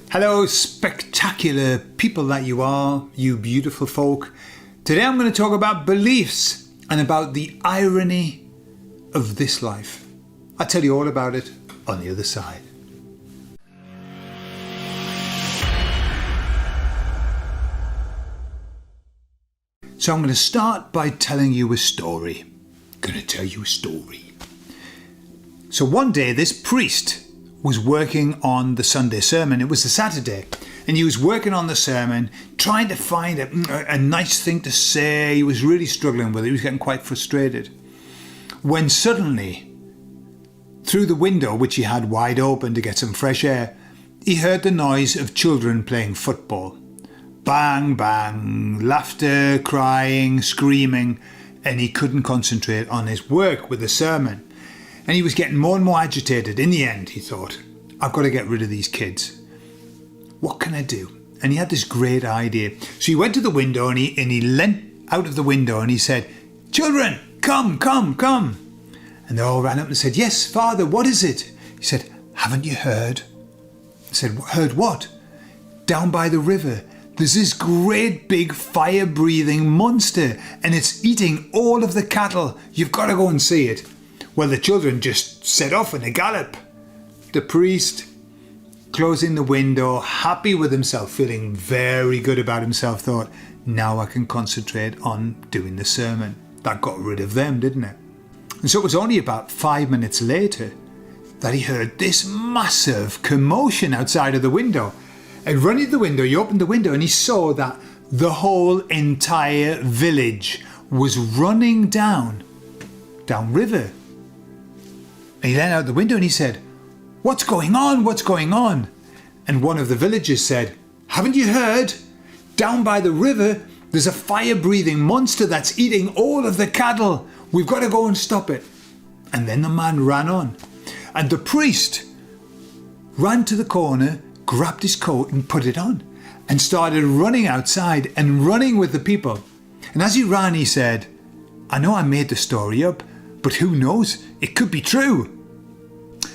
Hello, spectacular people that you are, you beautiful folk. Today I'm going to talk about beliefs and about the irony of this life. I'll tell you all about it on the other side. So I'm going to start by telling you a story. So one day this priest was working on the Sunday sermon. It was a Saturday, and he was working on the sermon, trying to find a nice thing to say. He was really struggling with it. He was getting quite frustrated. When suddenly, through the window, which he had wide open to get some fresh air, he heard the noise of children playing football. Bang, bang, laughter, crying, screaming, and he couldn't concentrate on his work with the sermon. And he was getting more and more agitated. In the end, he thought, I've got to get rid of these kids. What can I do? And he had this great idea. So he went to the window and he leant out of the window and he said, "Children, come. And they all ran up and said, "Yes, Father, what is it?" He said, "Haven't you heard?" I said, "Heard what?" "Down by the river, there's this great big fire-breathing monster and it's eating all of the cattle. You've got to go and see it." Well, the children just set off in a gallop. The priest, closing the window, happy with himself, feeling very good about himself, thought, now I can concentrate on doing the sermon. That got rid of them, didn't it? And so it was only about 5 minutes later that he heard this massive commotion outside of the window. And running to the window, he opened the window and he saw that the whole entire village was running downriver. And he leaned out the window and he said, "What's going on? What's going on?" And one of the villagers said, "Haven't you heard? Down by the river, there's a fire-breathing monster that's eating all of the cattle. We've got to go and stop it." And then the man ran on. And the priest ran to the corner, grabbed his coat and put it on, and started running outside and running with the people. And as he ran, he said, "I know I made the story up, but who knows? It could be true."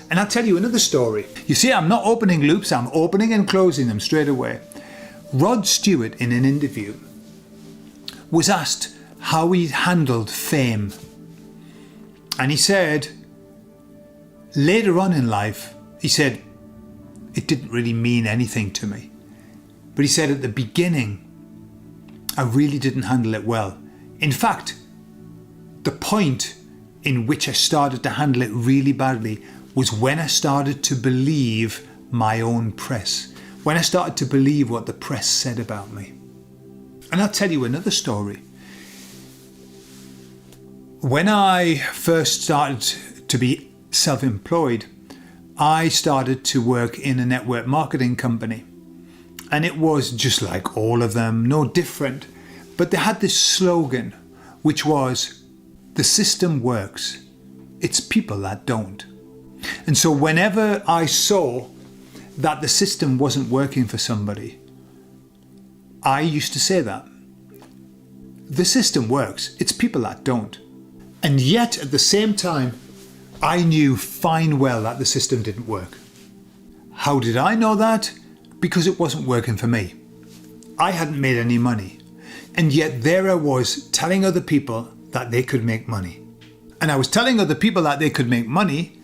And I'll tell you another story. You see, I'm not opening loops, I'm opening and closing them straight away. Rod Stewart, in an interview, was asked how he handled fame. And he said, later on in life, he said, it didn't really mean anything to me. But he said at the beginning, I really didn't handle it well. In fact, the point in which I started to handle it really badly was when I started to believe my own press, when I started to believe what the press said about me. And I'll tell you another story. When I first started to be self-employed, I started to work in a network marketing company. And it was just like all of them, no different. But they had this slogan, which was, "The system works. It's people that don't." And so whenever I saw that the system wasn't working for somebody, I used to say that. The system works. It's people that don't. And yet at the same time, I knew fine well that the system didn't work. How did I know that? Because it wasn't working for me. I hadn't made any money. And yet there I was telling other people that they could make money. And I was telling other people that they could make money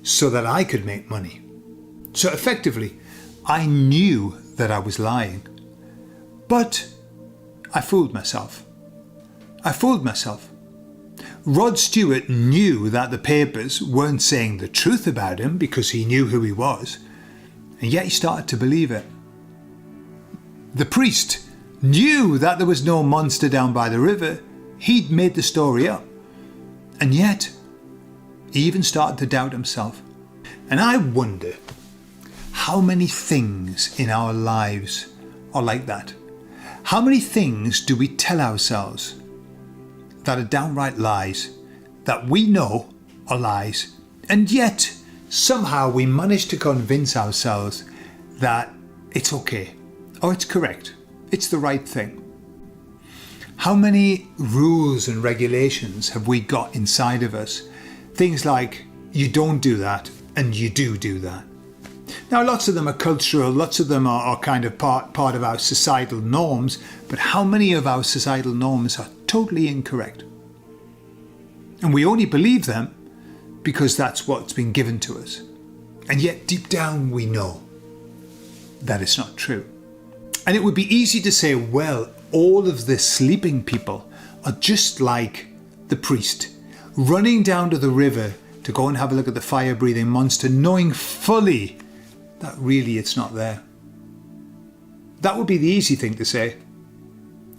so that I could make money. So effectively, I knew that I was lying. But I fooled myself. Rod Stewart knew that the papers weren't saying the truth about him because he knew who he was. And yet he started to believe it. The priest knew that there was no monster down by the river. He'd made the story up. And yet, he even started to doubt himself. And I wonder how many things in our lives are like that. How many things do we tell ourselves that are downright lies, that we know are lies, and yet somehow we manage to convince ourselves that it's okay, or it's correct, it's the right thing. How many rules and regulations have we got inside of us? Things like, you don't do that, and you do that. Now, lots of them are cultural, lots of them are kind of part of our societal norms, but how many of our societal norms are totally incorrect? And we only believe them because that's what's been given to us. And yet deep down we know that it's not true. And it would be easy to say, well, all of the sleeping people are just like the priest, running down to the river to go and have a look at the fire-breathing monster, knowing fully that really it's not there. That would be the easy thing to say.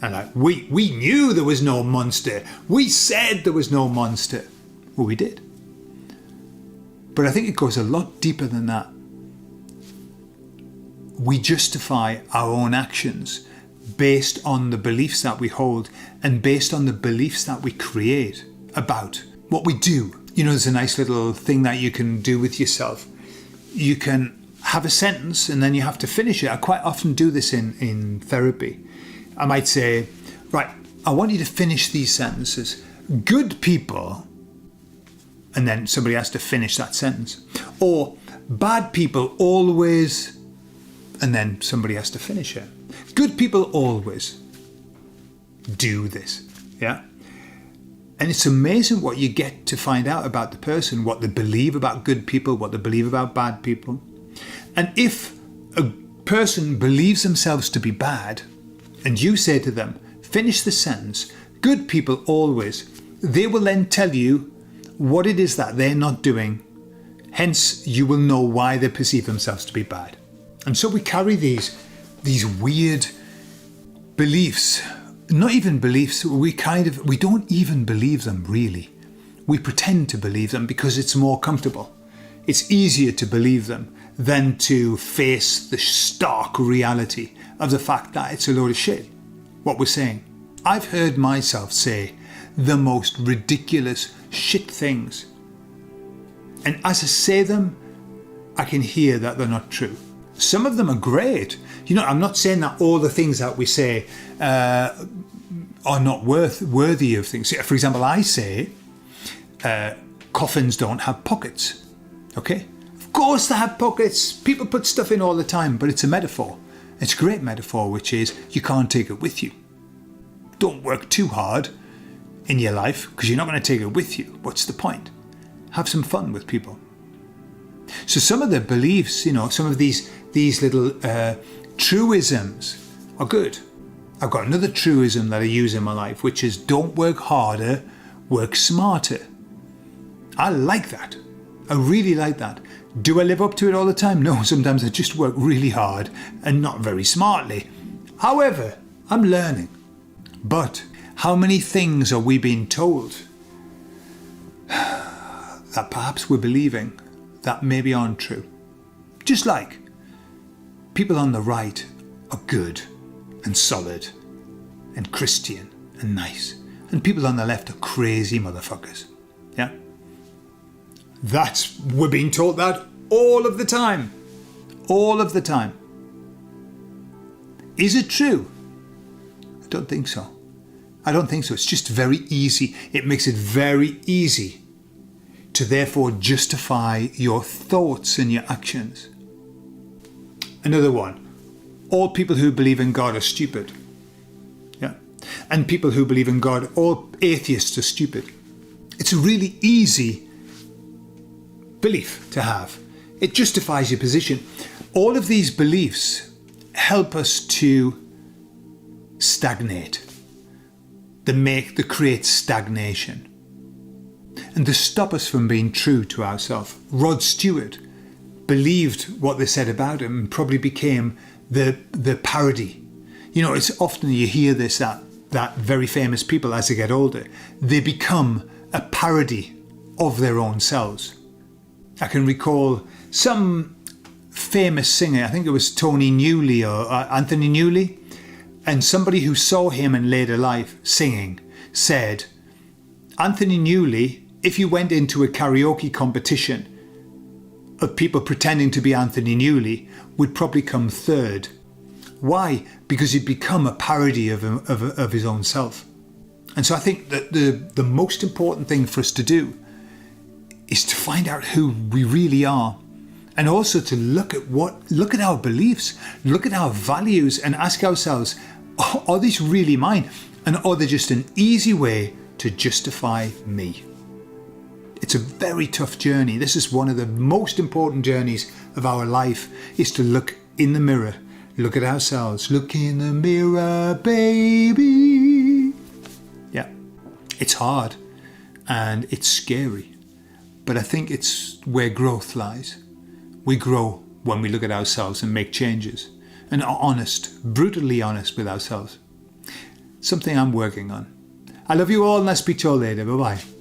And like, we knew there was no monster. We said there was no monster. Well, we did. But I think it goes a lot deeper than that. We justify our own actions based on the beliefs that we hold and based on the beliefs that we create about what we do. You know, there's a nice little thing that you can do with yourself. You can have a sentence and then you have to finish it. I quite often do this in therapy. I might say, right, I want you to finish these sentences. Good people, and then somebody has to finish that sentence. Or bad people always, and then somebody has to finish it. Good people always do this, yeah? And it's amazing what you get to find out about the person, what they believe about good people, what they believe about bad people. And if a person believes themselves to be bad, and you say to them, finish the sentence, good people always, they will then tell you what it is that they're not doing. Hence, you will know why they perceive themselves to be bad. And so we carry these weird beliefs, not even beliefs, we don't even believe them really. We pretend to believe them because it's more comfortable. It's easier to believe them than to face the stark reality of the fact that it's a load of shit, what we're saying. I've heard myself say the most ridiculous shit things. And as I say them, I can hear that they're not true. Some of them are great. You know, I'm not saying that all the things that we say are not worthy of things. For example, I say coffins don't have pockets. Okay? Of course they have pockets. People put stuff in all the time, but it's a metaphor. It's a great metaphor, which is you can't take it with you. Don't work too hard in your life because you're not going to take it with you. What's the point? Have some fun with people. So some of the beliefs, you know, some of these little truisms are good. I've got another truism that I use in my life, which is don't work harder, work smarter. I like that. I really like that. Do I live up to it all the time? No, sometimes I just work really hard and not very smartly. However, I'm learning. But how many things are we being told that perhaps we're believing that maybe aren't true? Just like people on the right are good and solid and Christian and nice, and people on the left are crazy motherfuckers. Yeah? We're being taught that all of the time. All of the time. Is it true? I don't think so. I don't think so. It's just very easy. It makes it very easy to therefore justify your thoughts and your actions. Another one. All people who believe in God are stupid. Yeah. And people who believe in God, all atheists are stupid. It's a really easy belief to have. It justifies your position. All of these beliefs help us to stagnate. They create stagnation. And they stop us from being true to ourselves. Rod Stewart believed what they said about him and probably became the parody. You know, it's often you hear this, that very famous people, as they get older, they become a parody of their own selves. I can recall some famous singer, I think it was Tony Newley or Anthony Newley, and somebody who saw him in later life singing said, Anthony Newley, if you went into a karaoke competition of people pretending to be Anthony Newley, would probably come third. Why? Because he'd become a parody of his own self. And so I think that the most important thing for us to do is to find out who we really are And also to look at our beliefs, look at our values and ask ourselves, are these really mine? And are they just an easy way to justify me? It's a very tough journey. This is one of the most important journeys of our life, is to look in the mirror, look at ourselves, look in the mirror, baby. Yeah, it's hard and it's scary, but I think it's where growth lies. We grow when we look at ourselves and make changes and are honest, brutally honest with ourselves. Something I'm working on. I love you all and I'll speak to you all later. Bye-bye.